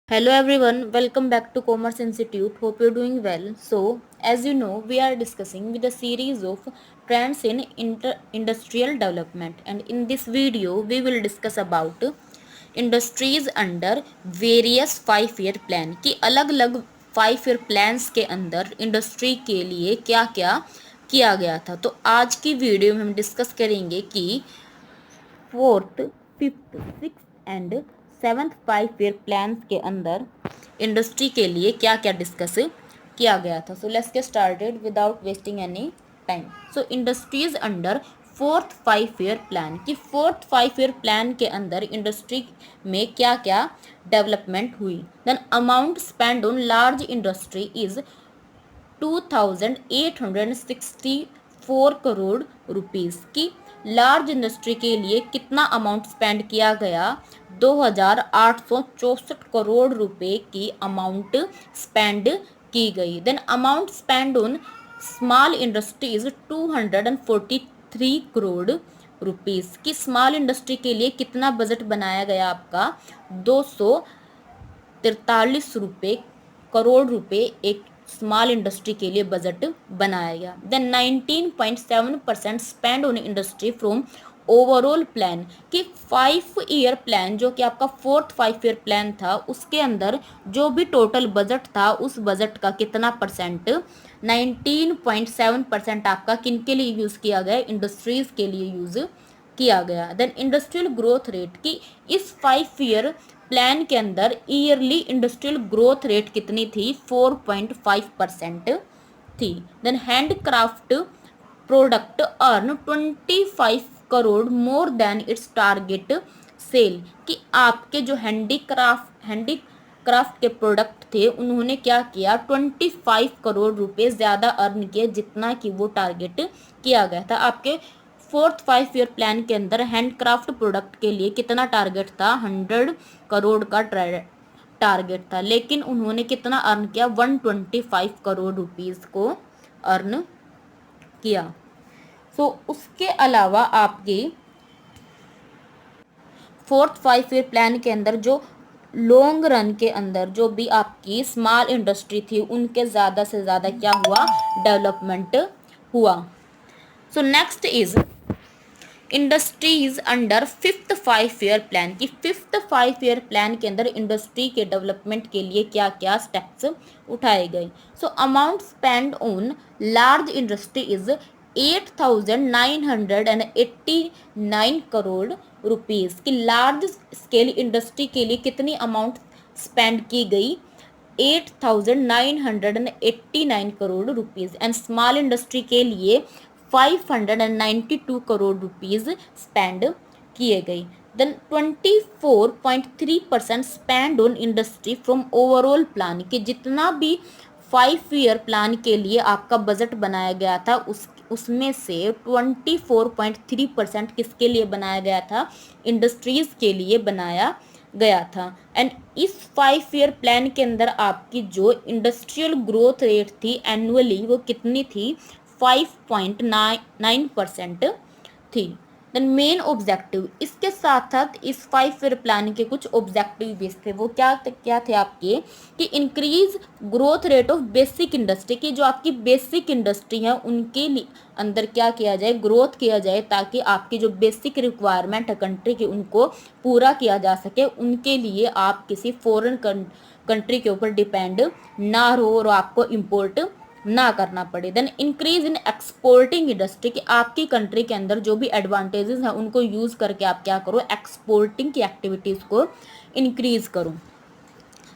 Hello everyone, welcome back to Commerce Institute. Hope you're doing well. So, as you know, we are discussing with a series of trends in industrial development, and in this video, we will discuss about industries under various 5 year plan कि अलग अलग 5 year plans के अंदर industry के लिए क्या क्या किया गया था। तो आज की वीडियो में हम डिस्कस करेंगे कि fourth, fifth, six and seventh 5 year plans के अंदर इंडस्ट्री के लिए क्या क्या डिस्कस किया गया था। So let's get started without wasting any time. So industries under fourth 5 year plan कि फोर्थ 5 year प्लान के अंदर इंडस्ट्री में क्या क्या डेवलपमेंट हुई। Then amount spend on large industry is 2864 crore rupees की लार्ज इंडस्ट्री के लिए कितना अमाउंट स्पेंड किया गया। 2864 करोड़ रुपए की अमाउंट स्पेंड की गई। Then amount spend on small industries 243 crore rupees की स्मॉल इंडस्ट्री के लिए कितना बजट बनाया गया आपका 243 करोड़ रुपए एक स्मॉल इंडस्ट्री के लिए बजट बनाया गया। Then 19.7% spend on industry from overall plan कि 5 year प्लान जो कि आपका फोर्थ 5 year प्लान था उसके अंदर जो भी टोटल बजट था उस बजट का कितना परसेंट 19.7% आपका किन के लिए यूज किया गया, इंडस्ट्रीज के लिए यूज किया गया। देन इंडस्ट्रियल ग्रोथ रेट की इस 5 year प्लान के अंदर ईयरली इंडस्ट्रियल ग्रोथ रेट कितनी थी 4.5% थी। Then handcraft product earn 25 crore more than its target sale कि आपके जो हैंडीक्राफ्ट के प्रोडक्ट थे उन्होंने क्या किया 25 करोड़ रुपए ज़्यादा अर्न किए जितना कि वो टारगेट किया गया था। आपके फोर्थ 5 year प्लान के अंदर हैंडक्राफ्ट प्रोडक्ट के लिए कितना टारगेट था 100 करोड़ का टारगेट था, लेकिन उन्होंने कितना अर्न किया 125 करोड़ रुपीस को अर्न किया। उसके अलावा आपके फोर्थ 5 year प्लान के अंदर जो लॉन्ग रन के अंदर जो भी आपकी स्मॉल इंडस्ट्री थी उनके ज़्यादा से ज़्यादा क्या हुआ, डेवलपमेंट हुआ। Next is industries under fifth 5 year plan की फिफ्थ 5 year प्लान के अंदर इंडस्ट्री के डेवलपमेंट के लिए क्या क्या स्टेप्स उठाए गए। Amount spend on large industry is 8,989 crore rupees की लार्ज स्केल इंडस्ट्री के लिए कितनी अमाउंट स्पेंड की गई 8,989 crore rupees and small industry के लिए 592 करोड़ रुपीस स्पेंड किए गए। Then 24.3% spend on industry from overall plan कि जितना भी 5 year प्लान के लिए आपका बजट बनाया गया था उसमें से 24.3% किसके लिए बनाया गया था, इंडस्ट्रीज के लिए बनाया गया था। एंड इस 5 year प्लान के अंदर आपकी जो इंडस्ट्रियल ग्रोथ रेट थी एनुअली वो कितनी थी 5.9% थी। देन मेन ऑब्जेक्टिव इसके साथ साथ इस 5 year प्लान के कुछ ऑब्जेक्टिव भी थे, वो क्या थे आपके कि increase growth rate of basic industry की जो आपकी बेसिक इंडस्ट्री है उनके अंदर क्या किया जाए, ग्रोथ किया जाए ताकि आपकी जो बेसिक रिक्वायरमेंट है कंट्री की उनको पूरा किया जा सके। उनके लिए आप किसी फॉरेन कंट्री के ऊपर डिपेंड ना रहो और आपको इम्पोर्ट ना करना पड़े। Then increase in exporting industry कि आपकी कंट्री के अंदर जो भी एडवांटेजेस हैं उनको यूज करके आप क्या करो, एक्सपोर्टिंग की एक्टिविटीज को इंक्रीज करो।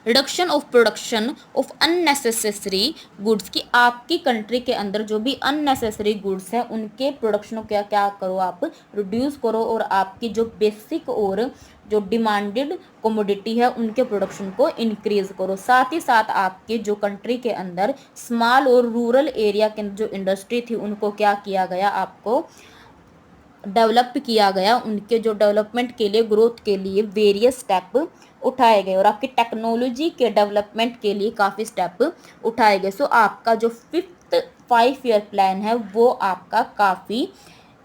Reduction of production of unnecessary goods की आपकी कंट्री के अंदर जो भी अननेसेसरी गुड्स हैं उनके प्रोडक्शन को क्या क्या करो, आप रिड्यूस करो और आपकी जो बेसिक और जो डिमांडेड कमोडिटी है उनके प्रोडक्शन को इंक्रीज करो। साथ ही साथ आपके जो कंट्री के अंदर स्मॉल और रूरल एरिया के जो इंडस्ट्री थी उनको क्या किया गया, आपको डेवलप किया गया। उनके जो डेवलपमेंट के लिए, ग्रोथ के लिए वेरियस स्टेप उठाए गए और आपकी टेक्नोलॉजी के डेवलपमेंट के लिए काफ़ी स्टेप उठाए गए। आपका जो फिफ्थ 5 year प्लान है वो आपका काफ़ी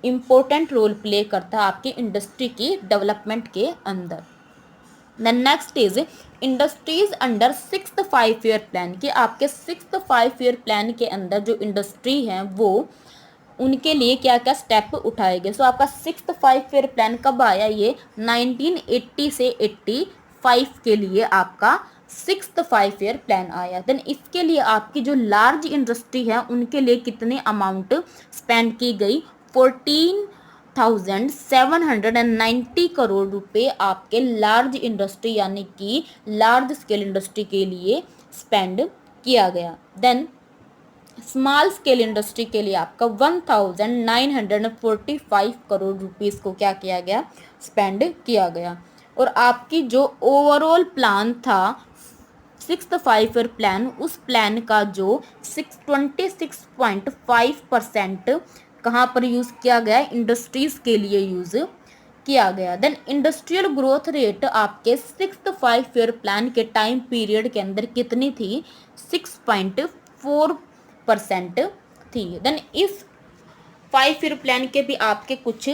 इम्पोर्टेंट रोल प्ले करता है आपकी इंडस्ट्री की डेवलपमेंट के अंदर। The next is industries under 6th 5 year plan, कि आपके 6th 5 ईयर प्लान के अंदर जो इंडस्ट्री हैं वो उनके लिए क्या क्या स्टेप उठाए गए। सो आपका 6th 5 ईयर प्लान कब आया, ये 1980 से 85 के लिए आपका 6th 5 ईयर प्लान आया। देन इसके लिए आपकी जो लार्ज इंडस्ट्री है उनके लिए कितने अमाउंट स्पेंड की गई, 14,790 करोड़ रुपए आपके लार्ज इंडस्ट्री यानी कि लार्ज स्केल इंडस्ट्री के लिए स्पेंड किया गया। देन स्मॉल स्केल इंडस्ट्री के लिए आपका 1945 करोड़ रुपीस को क्या किया गया, स्पेंड किया गया। और आपकी जो ओवरऑल प्लान था 6th 5 ईयर प्लान, उस प्लान का जो 26.5% कहाँ पर यूज़ किया गया, इंडस्ट्रीज़ के लिए यूज़ किया गया। देन इंडस्ट्रियल ग्रोथ रेट आपके 6th 5 ईयर प्लान के टाइम पीरियड के अंदर कितनी थी, 6.4% थी। देन इस 5 ईयर प्लान के भी आपके कुछ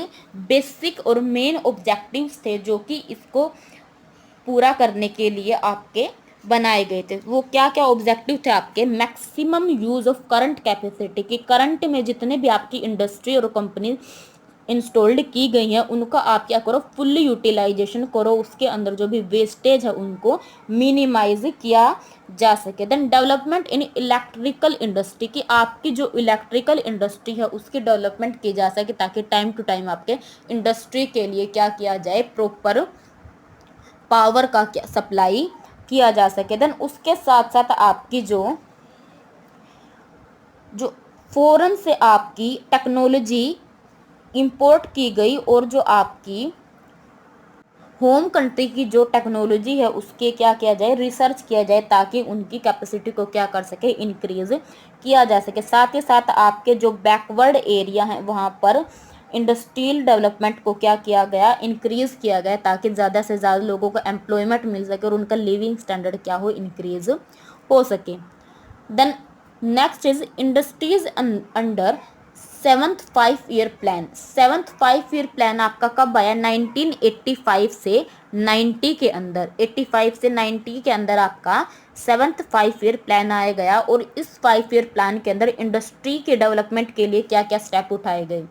बेसिक और मेन ऑब्जेक्टिव्स थे जो कि इसको पूरा करने के लिए आपके बनाए गए थे। वो क्या क्या ऑब्जेक्टिव थे आपके, maximum use of current capacity, कि करंट में जितने भी आपकी इंडस्ट्री और कंपनी इंस्टॉल्ड की गई हैं उनका आप क्या करो, फुल यूटिलाइजेशन करो, उसके अंदर जो भी वेस्टेज है उनको मिनिमाइज किया जा सके। Then development in electrical industry, की आपकी जो इलेक्ट्रिकल इंडस्ट्री है उसकी डेवलपमेंट की जा सके ताकि टाइम टू टाइम आपके इंडस्ट्री के लिए क्या किया जाए, प्रॉपर पावर का क्या सप्लाई किया जा सके। देन उसके साथ साथ आपकी जो फॉरेन से आपकी टेक्नोलॉजी इंपोर्ट की गई और जो आपकी होम कंट्री की जो टेक्नोलॉजी है उसके क्या किया जाए, रिसर्च किया जाए ताकि उनकी कैपेसिटी को क्या कर सके, इंक्रीज किया जा सके। साथ ही साथ आपके जो बैकवर्ड एरिया हैं वहाँ पर इंडस्ट्रियल डेवलपमेंट को क्या किया गया, इंक्रीज किया गया ताकि ज़्यादा से ज़्यादा लोगों को एम्प्लॉयमेंट मिल सके और उनका लिविंग स्टैंडर्ड क्या हो, इंक्रीज हो सके। Then next is industries under 7th 5 year plan. 7th 5 year plan आपका कब आया, 1985 से 90 के अंदर, 85 से 90 के अंदर आपका 7th 5 ईयर प्लान आया गया। और इस 5 ईयर प्लान के अंदर इंडस्ट्री के डेवलपमेंट के लिए क्या क्या स्टेप उठाए गए।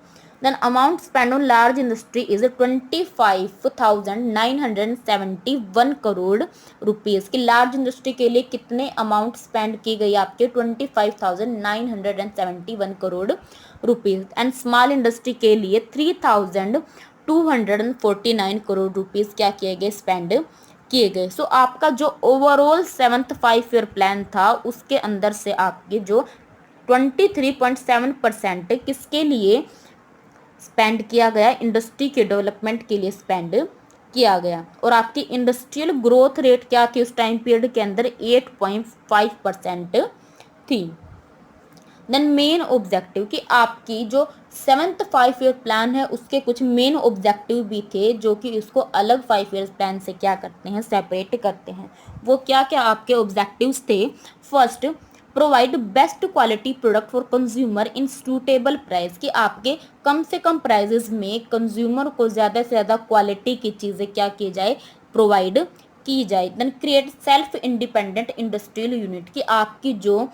Then amount spend on large industry is 25,971 crore rupees, की लार्ज इंडस्ट्री के लिए कितने अमाउंट स्पेंड की गई आपके, 25,971 crore rupees. And small industry के लिए 3,249 करोड़ रुपीज़ क्या किए गए, स्पेंड किए गए। सो आपका जो ओवरऑल 7th 5 ईयर प्लान था उसके अंदर से आपके जो 23.7% किसके लिए स्पेंड किया गया, इंडस्ट्री के डेवलपमेंट के लिए स्पेंड किया गया। और आपकी इंडस्ट्रियल ग्रोथ रेट क्या थी उस टाइम पीरियड के अंदर, 8.5% थी। देन मेन ऑब्जेक्टिव, कि आपकी जो 7th 5 ईयर प्लान है उसके कुछ मेन ऑब्जेक्टिव भी थे जो कि इसको अलग 5 ईयर प्लान से क्या करते हैं, सेपरेट करते हैं। वो क्या क्या आपके ऑब्जेक्टिव्स थे। First, provide best quality product for consumer in suitable price, कि आपके कम से कम प्राइजेस में कंज्यूमर को ज़्यादा से ज़्यादा क्वालिटी की चीज़ें क्या की जाए, प्रोवाइड की जाए। Then create self independent industrial unit, कि आपकी जो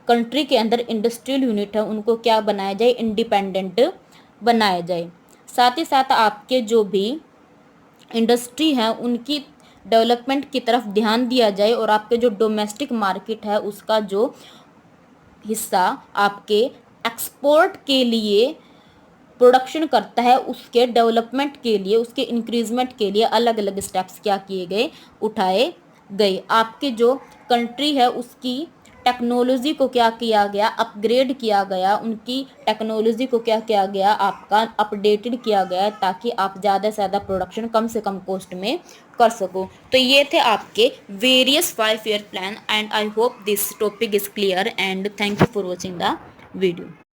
कंट्री के अंदर इंडस्ट्रियल यूनिट है उनको क्या बनाया जाए, इंडिपेंडेंट बनाया जाए। साथ ही साथ आपके जो भी इंडस्ट्री है उनकी डेवलपमेंट की तरफ ध्यान दिया जाए और आपके जो डोमेस्टिक मार्केट है उसका जो हिस्सा आपके एक्सपोर्ट के लिए प्रोडक्शन करता है उसके डेवलपमेंट के लिए, उसके इंक्रीजमेंट के लिए अलग अलग स्टेप्स क्या किए गए, उठाए गए। आपके जो कंट्री है उसकी टेक्नोलॉजी को क्या किया गया, अपग्रेड किया गया, उनकी टेक्नोलॉजी को क्या किया गया, आपका अपडेटेड किया गया ताकि आप ज़्यादा से ज़्यादा प्रोडक्शन कम से कम कॉस्ट में कर सको। तो ये थे आपके various 5 year plan and I hope this topic is clear and thank you for watching the video.